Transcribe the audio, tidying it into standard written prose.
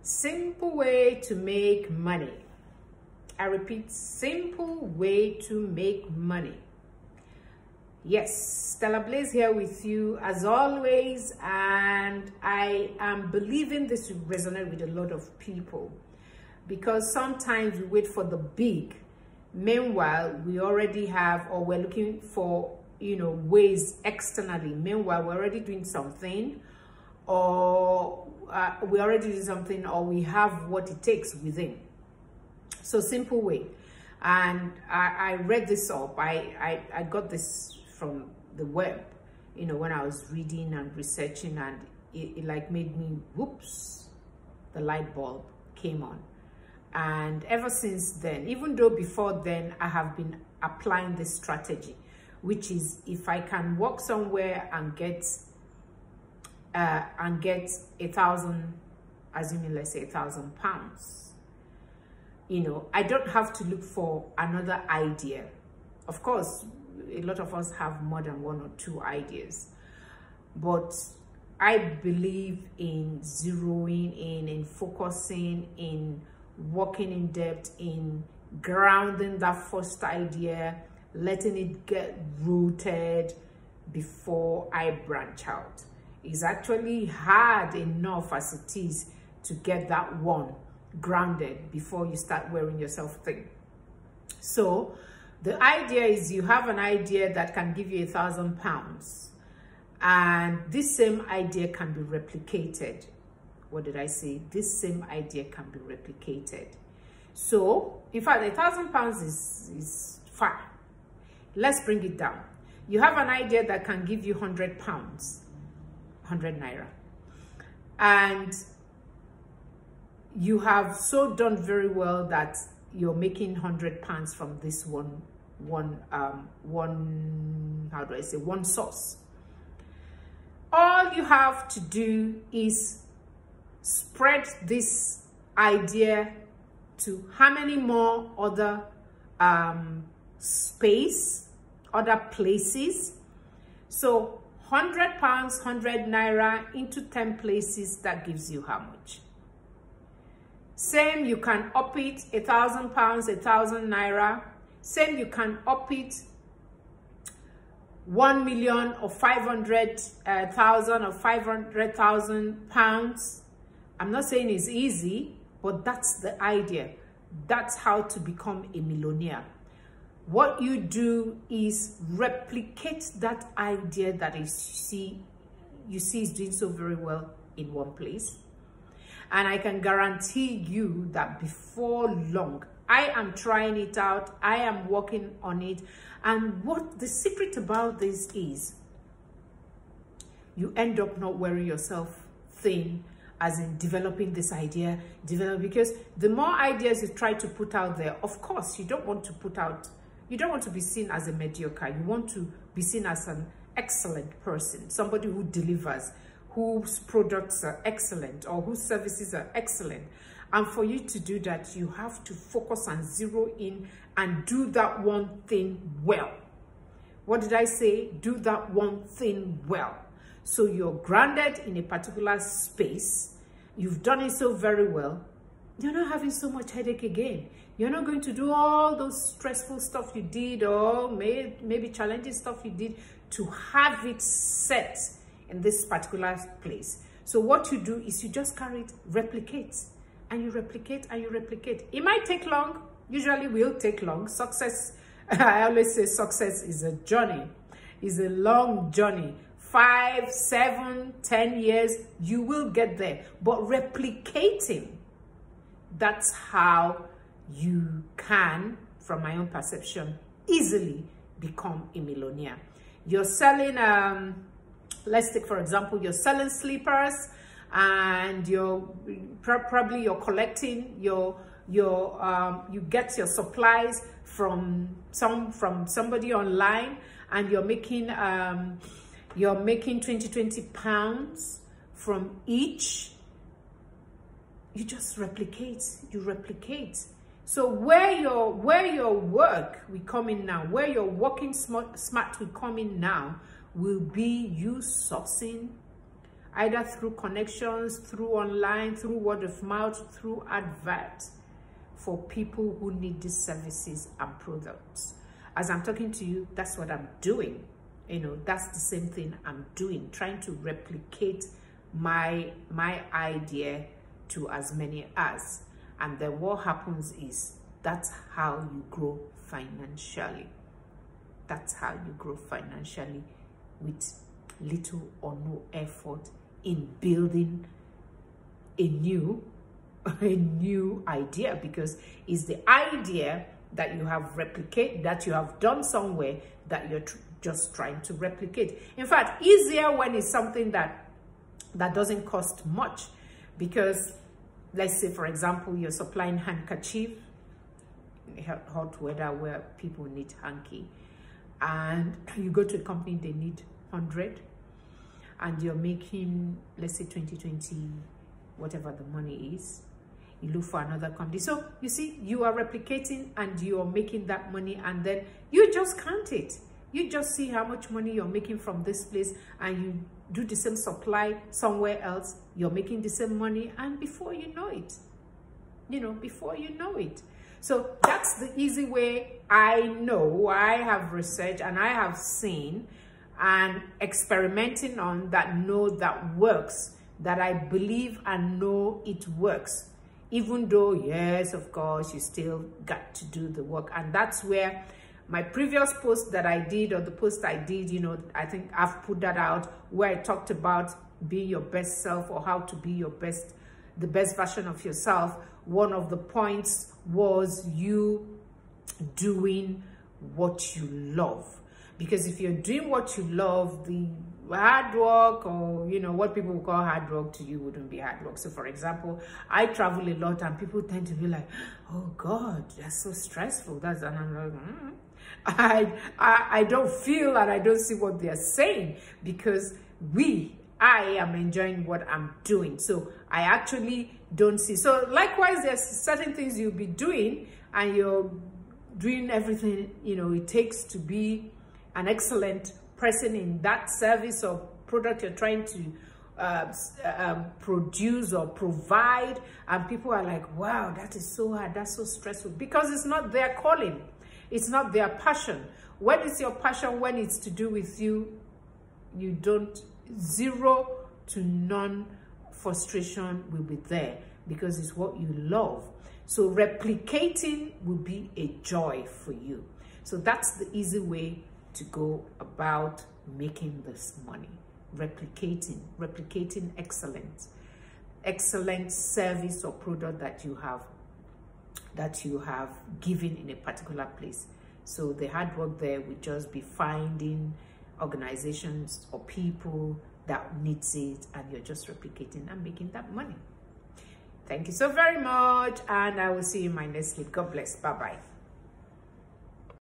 Simple way to make money. I repeat, simple way to make money. Yes, Stella Blaze here with you as always, and I am believing this will resonate with a lot of people, because sometimes we wait for the big. Meanwhile, we already have, or we're looking for, ways externally. Meanwhile, we're already doing something, or we already do something, or we have what it takes within. So simple way. And I read this up. I got this from the web, when I was reading and researching, and it like made me, whoops, the light bulb came on. And ever since then, even though before then I have been applying this strategy, which is if I can walk somewhere and get 1,000, assuming let's say 1,000 pounds, I don't have to look for another idea. Of course, a lot of us have more than one or two ideas, but I believe in zeroing in focusing, in working in depth, in grounding that first idea, letting it get rooted before I branch out. It's actually hard enough as it is to get that one grounded before you start wearing yourself thin. So the idea is you have an idea that can give you 1,000 pounds, and this same idea can be replicated. What did I say? This same idea can be replicated. So in fact, 1,000 pounds is fine. Let's bring it down. You have an idea that can give you 100 pounds, 100 naira, and you have so done very well that you're making 100 pounds from this one source. All you have to do is spread this idea to how many more other other places. So 100 pounds, 100 naira into 10 places, that gives you how much? Same, you can up it 1,000 pounds, 1,000 naira. Same, you can up it 1 million or 500,000 or 500,000 pounds. I'm not saying it's easy, but that's the idea. That's how to become a millionaire. What you do is replicate that idea that you see is doing so very well in one place. And I can guarantee you that before long, I am trying it out. I am working on it. And what the secret about this is, you end up not wearing yourself thin, as in developing this idea, because the more ideas you try to put out there, of course, you don't want to be seen as a mediocre. You want to be seen as an excellent person, somebody who delivers, whose products are excellent or whose services are excellent. And for you to do that, you have to focus and zero in and do that one thing well. What did I say? Do that one thing well. So you're grounded in a particular space. You've done it so very well. You're not having so much headache again. You're not going to do all those stressful stuff you did, or maybe challenging stuff you did to have it set in this particular place. So what you do is you just carry it, replicate, and you replicate and you replicate. It might take long. Usually will take long. Success, I always say success is a journey. It's a long journey. 5, 7, 10 years, you will get there. But replicating, that's how you can, from my own perception, easily become a millionaire. You're selling, let's take for example, you're selling slippers, and you're collecting you get your supplies from somebody online, and you're making 20 pounds from each. You just replicate, you replicate. So where your work will come in now, where your working smart will come in now, will be you sourcing either through connections, through online, through word of mouth, through adverts, for people who need these services and products. As I'm talking to you, that's what I'm doing. You know, that's the same thing I'm doing, trying to replicate my idea to as many as. And then what happens is, that's how you grow financially. That's how you grow financially, with little or no effort in building a new idea, because it's the idea that you have that you have done somewhere, that you're just trying to replicate. In fact, easier when it's something that doesn't cost much, because let's say, for example, you're supplying handkerchief in hot weather where people need hanky, and you go to a company, they need 100, and you're making, let's say, 20, whatever the money is. You look for another company. So you see, you are replicating and you are making that money, and then you just count it. You just see how much money you're making from this place, and you do the same supply somewhere else, you're making the same money, and before you know it, before you know it. So that's the easy way I know, I have researched and I have seen and experimenting on, that works, that I believe and know it works. Even though, yes, of course, you still got to do the work. And that's where my previous post that I did, or the post I did, I think I've put that out, where I talked about being your best self, or how to be the best version of yourself. One of the points was you doing what you love. Because if you're doing what you love, the hard work, or what people would call hard work, to you wouldn't be hard work. So for example, I travel a lot, and people tend to be like, oh God, that's so stressful. And I'm like, I don't feel, and I don't see what they're saying, because I am enjoying what I'm doing. So I actually don't see. So likewise, there's certain things you'll be doing, and you're doing everything it takes to be an excellent person in that service or product you're trying to produce or provide, and people are like, wow, that is so hard, that's so stressful, because it's not their calling, it's not their passion. When it's your passion, when it's to do with you, you don't, zero to none frustration will be there, because it's what you love. So replicating will be a joy for you. So that's the easy way to go about making this money. Replicating excellent service or product that you have given in a particular place. So the hard work there would just be finding organizations or people that needs it, and you're just replicating and making that money. Thank you so very much, and I will see you in my next clip. God bless. Bye bye.